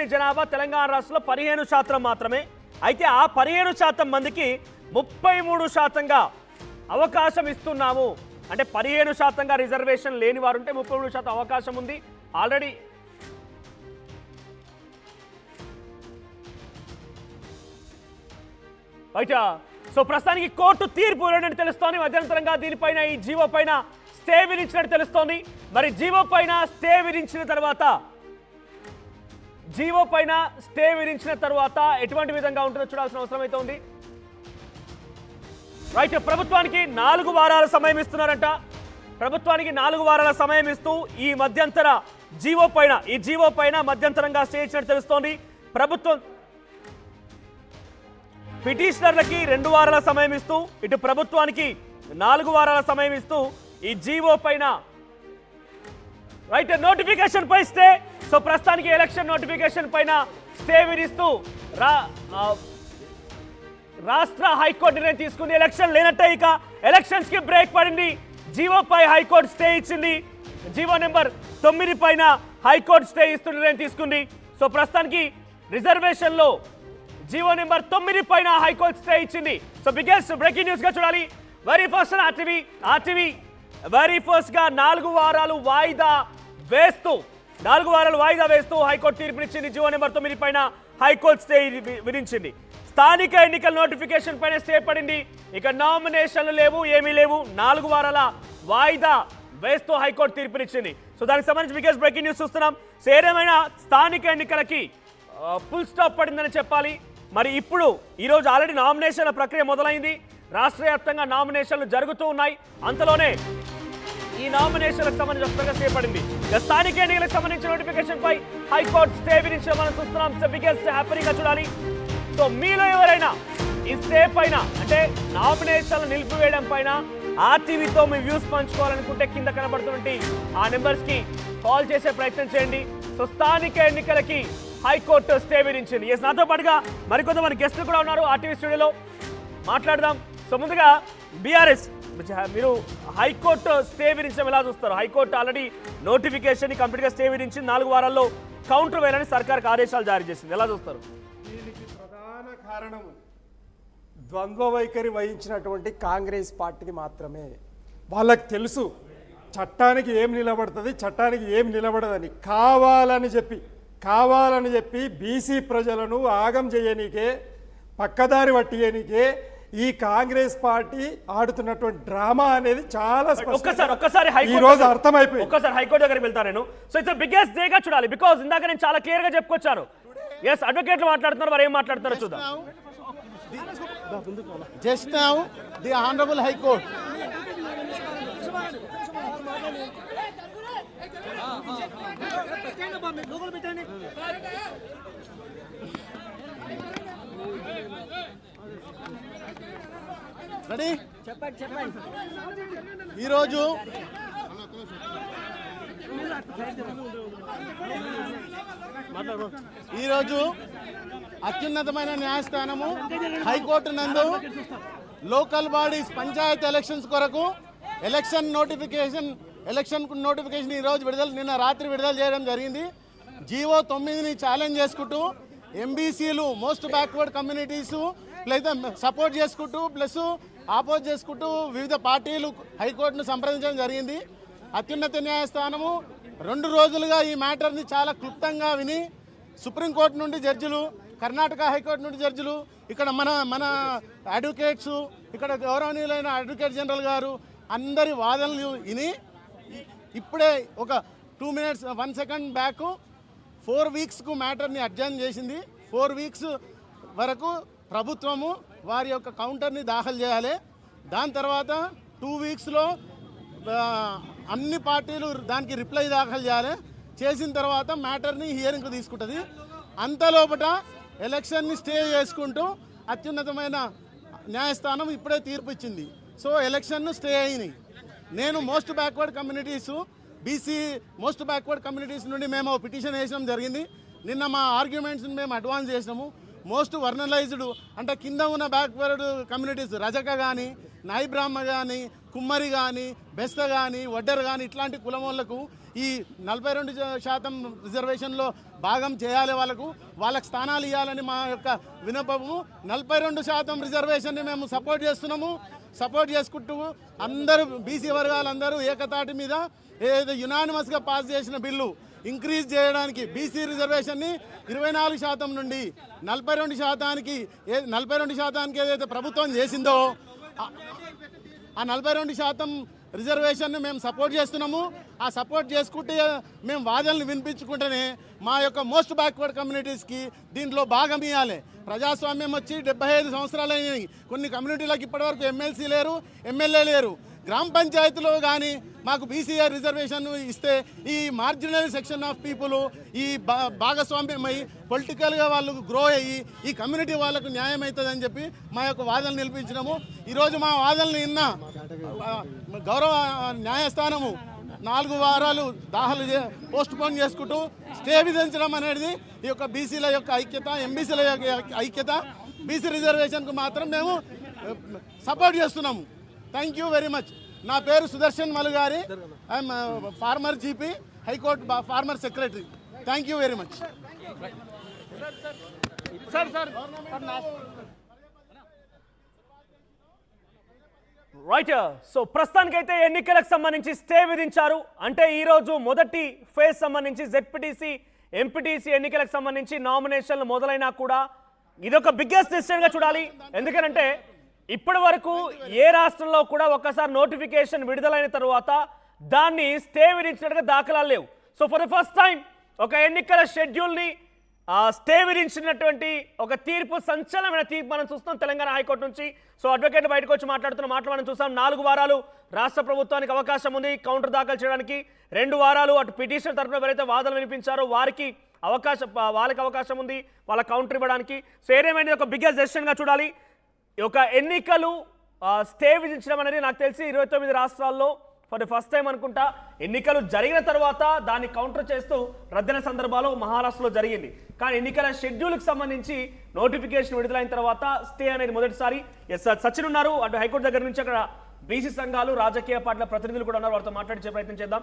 ఓటేని జనాభా తెలంగాణ రాష్ట్రంలో 15% మాత్రమే. అయితే ఆ 15% మందికి 33%గా అవకాశం ఇస్తున్నాము. అంటే 15%గా రిజర్వేషన్ లేని వారు ఉంటే 33% అవకాశం ఉంది ఆల్రెడీ. రైట్. సో ప్రస్తుతానికి కోర్టు తీర్పు ఇవ్వడం తెలుస్తోంది. మధ్యంతరంగా దీనిపైన ఈ జీవో పైన స్టే విధించినట్టు తెలుస్తోంది. మరి జీవో పైన స్టే విధించిన తర్వాత ఎటువంటి విధంగా ఉంటుందో చూడాల్సిన అవసరం అయితే ఉంది. రైట్. ప్రభుత్వానికి 4 వారాల సమయం ఇస్తున్నారంట. ప్రభుత్వానికి 4 వారాల సమయం ఇస్తూ ఈ మధ్యంతర జీవో పైన మధ్యంతరంగా స్టే ఇచ్చినట్టు తెలుస్తోంది. ప్రభుత్వం పిటిషనర్లకి 2 వారాల సమయం ఇస్తూ ఇటు ప్రభుత్వానికి 4 వారాల సమయం ఇస్తూ ఈ జీవో పైన రైట్ నోటిఫికేషన్ పై స్టే. సో ప్రస్తుతానికి ఎలక్షన్ నోటిఫికేషన్ పైన స్టే విధిస్తూ రాష్ట్ర హైకోర్టు నిర్ణయం తీసుకుంది. ఎలక్షన్ లేనట్టే, ఇక ఎలక్షన్స్ కి బ్రేక్ పడింది. జీవో పై హైకోర్టు స్టే ఇచ్చింది. జీవో నెంబర్ 9 పైన హైకోర్టు స్టే ఇస్తూ నిర్ణయం తీసుకుంది. సో ప్రస్తుతానికి రిజర్వేషన్ లో జీవో నెంబర్ 9 పైన హైకోర్టు స్టే ఇచ్చింది. సో బిగ్గెస్ట్ బ్రేకింగ్ న్యూస్ గా చూడాలి. Very first RTV very first గా 4 వారాలు వాయిదా వేస్తూ హైకోర్టు తీర్పునిచ్చింది. జీవో నెంబర్ 9 పైన హైకోర్టు స్టే విధించింది. స్థానిక ఎన్నికల నోటిఫికేషన్ పైన స్టే పడింది. ఇక నామినేషన్లు లేవు, ఏమీ లేవు. 4 వారాల వాయిదా వేస్తూ హైకోర్టు తీర్పునిచ్చింది. సో దానికి సంబంధించి బిగ్గెస్ట్ బ్రేకింగ్ న్యూస్ చూస్తున్నాం. సో ఏదేమైనా స్థానిక ఎన్నికలకి ఫుల్ స్టాప్ పడిందని చెప్పాలి. మరి ఇప్పుడు ఈరోజు ఆల్రెడీ నామినేషన్ల ప్రక్రియ మొదలైంది. రాష్ట్ర వ్యాప్తంగా నామినేషన్లు జరుగుతూ ఉన్నాయి. అంతలోనే ఈ నామినేషన్లకు సంబంధించి ఒకసారిగా స్టే పడింది. స్థానిక ఎన్నికలకు సంబంధించిన నోటిఫికేషన్ పై హైకోర్టు స్టే విధించడం మనం చూస్తున్నాం. బిగ్గెస్ట్ హ్యాపీగా చూడాలి. సో మీలో ఎవరైనా ఈ స్టే పైన అంటే నామినేషన్లు నిలిపివేయడం పైన ఆర్టీవీతో మీ వ్యూస్ పంచుకోవాలనుకుంటే కింద కనబడుతున్నటువంటి ఆ నెంబర్స్ కి కాల్ చేసే ప్రయత్నం చేయండి. సో స్థానిక ఎన్నికలకి హైకోర్టు స్టే విధించింది. నాతో పాటుగా మరికొంతమంది గెస్టులు కూడా ఉన్నారు ఆర్టీవీ స్టూడియోలో, మాట్లాడదాం. సో ముందుగా బీఆర్ఎస్, మీరు హైకోర్టు స్టే విధించడం ఎలా చూస్తారు? హైకోర్టు ఆల్రెడీ నోటిఫికేషన్ కంప్లీట్గా స్టే విధించింది. 4 వారాల్లో కౌంటర్ వేయాలని సర్కార్కి ఆదేశాలు జారీ చేసింది. ఎలా చూస్తారు? దీనికి ప్రధాన కారణం ద్వంద్వ వైఖరి వహించినటువంటి కాంగ్రెస్ పార్టీకి మాత్రమే. వాళ్ళకి తెలుసు చట్టానికి ఏం నిలబడుతుంది, చట్టానికి ఏం నిలబడదని. కావాలని చెప్పి బీసీ ప్రజలను ఆగం చేయనీకే, పక్కదారి పట్టియనికే ఈ కాంగ్రెస్ పార్టీ ఆడుతున్నటువంటి డ్రామా అనేది చాలా ఒక్కసారి ఈ రోజు అర్థమైపోయింది. ఒక్కసారి హైకోర్టు దగ్గరికి వెళ్తాను నేను. సో ఇట్స్ బిగ్గెస్ట్ డే గా చూడాలి. బికాజ్ ఇందాక నేను చాలా క్లియర్ గా చెప్పుకొచ్చాను. అడ్వకేట్లు మాట్లాడుతున్నారు, వారు ఏం మాట్లాడుతున్నారో చూద్దాం. Just now, the Honorable High Court ready ఈరోజు అత్యున్నతమైన న్యాయస్థానము హైకోర్టు నందు లోకల్ బాడీస్ పంచాయత్ ఎలక్షన్స్ కొరకు ఎలక్షన్ నోటిఫికేషన్ ఈరోజు నిన్న రాత్రి విడుదల చేయడం జరిగింది. జీవో 9ని ఛాలెంజ్ చేసుకుంటూ ఎంబీసీలు, most backward communities plus support చేసుకుంటూ ప్లస్ ఆపోజ్ చేసుకుంటూ వివిధ పార్టీలు హైకోర్టును సంప్రదించడం జరిగింది. అత్యున్నత న్యాయస్థానము 2 రోజులుగా ఈ మ్యాటర్ని చాలా క్లుప్తంగా విని సుప్రీంకోర్టు నుండి జడ్జిలు, కర్ణాటక హైకోర్టు నుండి జడ్జిలు, ఇక్కడ మన అడ్వకేట్స్, ఇక్కడ గౌరవనీయులైన అడ్వకేట్ జనరల్ గారు అందరి వాదనలు విని ఇప్పుడే ఒక 2 minutes 1 second బ్యాక్ 4 weeksకు మ్యాటర్ని అడ్జర్న్ చేసింది. 4 weeks వరకు ప్రభుత్వము వారి యొక్క కౌంటర్ని దాఖలు చేయాలి. దాని తర్వాత 2 weeksలో అన్ని పార్టీలు దానికి రిప్లై దాఖలు చేయాలి. చేసిన తర్వాత మ్యాటర్ని హియరింగ్కి తీసుకుంటుంది. అంతలోపట ఎలక్షన్ని స్టే చేసుకుంటూ అత్యున్నతమైన న్యాయస్థానం ఇప్పుడే తీర్పు ఇచ్చింది. సో ఎలక్షన్ను స్టే అయినాయి. నేను most backward communities, BC most backward communities నుండి మేము పిటిషన్ వేసడం జరిగింది. నిన్న మా ఆర్గ్యుమెంట్స్ని మేము అడ్వాన్స్ చేసినాము. మోస్ట్ వర్నలైజ్డ్ అంటే కింద ఉన్న బ్యాక్వర్డ్ కమ్యూనిటీస్, రజక కానీ, నాయి బ్రాహ్మ కానీ, కుమ్మరి కానీ, బెస్త కానీ, వడ్డర్ కానీ ఇట్లాంటి కులం వాళ్ళకు ఈ 42% రిజర్వేషన్లో భాగం చేయాలి, వాళ్ళకు స్థానాలు ఇవ్వాలని మా యొక్క విన్నపము. 42% రిజర్వేషన్ని మేము సపోర్ట్ చేస్తున్నాము. సపోర్ట్ చేసుకుంటూ అందరూ బీసీ వర్గాలందరూ ఏకతాటి మీద ఏదైతే యునానిమస్గా పాస్ చేసిన బిల్లు ఇంక్రీజ్ చేయడానికి బీసీ రిజర్వేషన్ని 24% నుండి 42% ఏదైతే ప్రభుత్వం చేసిందో ఆ 42% రిజర్వేషన్ని మేము సపోర్ట్ చేస్తున్నాము. ఆ సపోర్ట్ చేసుకుంటే మేము వాదనలు వినిపించుకుంటేనే మా యొక్క మోస్ట్ బ్యాక్వర్డ్ కమ్యూనిటీస్కి దీంట్లో భాగం ఇవ్వాలి. ప్రజాస్వామ్యం వచ్చి 75 సంవత్సరాలు అయినాయి. కొన్ని కమ్యూనిటీలకు ఇప్పటివరకు ఎమ్మెల్సీ లేరు, ఎమ్మెల్యే లేరు. గ్రామ పంచాయతీలో కానీ మాకు బీసీఆర్ రిజర్వేషన్ ఇస్తే ఈ మార్జినల్ సెక్షన్ ఆఫ్ పీపుల్ ఈ భాగస్వామ్యమై పొలిటికల్గా వాళ్ళు గ్రో అయ్యి ఈ కమ్యూనిటీ వాళ్ళకు న్యాయం అవుతుందని చెప్పి మా యొక్క వాదనలు నిలిపించినాము. ఈరోజు మా వాదనలు నిన్న గౌరవ న్యాయస్థానము 4 వారాలు దాఖలు పోస్ట్ పోన్ చేసుకుంటూ స్టే విధించడం అనేది ఈ యొక్క బీసీల యొక్క ఐక్యత, ఎంబీసీల యొక్క ఐక్యత. బీసీ రిజర్వేషన్కు మాత్రం మేము సపోర్ట్ చేస్తున్నాము. Thank you very much. నా పేరు Sudarshan Malugari. I'm former GP, high court former secretary. Thank you very much. Right. So ప్రస్తుతానికైతే ఎన్నికలకు సంబంధించి స్టే విధించారు. అంటే ఈరోజు మొదటి ఫేజ్ సంబంధించి జెడ్పీటీసీ, ఎంపీటీసీ ఎన్నికలకు సంబంధించి నామినేషన్లు మొదలైనా కూడా ఇదొక బిగ్గెస్ట్ డిసిషన్గా చూడాలి. ఎందుకంటే ఇప్పటి వరకు ఏ రాష్ట్రంలో కూడా ఒక్కసారి నోటిఫికేషన్ విడుదలైన తర్వాత దాన్ని స్టే విధించినట్టుగా దాఖలాలు లేవు. So for the first time ఒక ఎన్నికల షెడ్యూల్ని స్టే విధించినటువంటి ఒక తీర్పు, సంచలనమైన తీర్పు మనం చూస్తాం తెలంగాణ హైకోర్టు నుంచి. సో అడ్వకేట్ బయటకు వచ్చి మాట్లాడుతున్న మాటలు మనం చూస్తాం. 4 వారాలు రాష్ట్ర ప్రభుత్వానికి అవకాశం ఉంది కౌంటర్ దాఖలు చేయడానికి. 2 వారాలు అటు పిటిషన్ తరఫున ఎవరైతే వాదనలు వినిపించారో వాళ్ళకి అవకాశం ఉంది వాళ్ళ కౌంటర్ ఇవ్వడానికి. సో ఏదేమైనా ఒక బిగ్గెస్ట్ డెసిషన్గా చూడాలి. ఒక ఎన్నికలు స్టే విధించడం అనేది నాకు తెలిసి 29 రాష్ట్రాల్లో ఫర్ ది ఫస్ట్ టైం అనుకుంటా. ఎన్నికలు జరిగిన తర్వాత దాన్ని కౌంటర్ చేస్తూ రద్దయిన సందర్భాలు మహారాష్ట్రలో జరిగింది. కానీ ఎన్నికల షెడ్యూల్కి సంబంధించి నోటిఫికేషన్ విడుదలైన తర్వాత స్టే అనేది మొదటిసారి. సచిన్ ఉన్నారు అటు హైకోర్టు దగ్గర నుంచి, అక్కడ బీసీ సంఘాలు, రాజకీయ పార్టీల ప్రతినిధులు కూడా ఉన్నారు. వారితో మాట్లాడించే ప్రయత్నం చేద్దాం.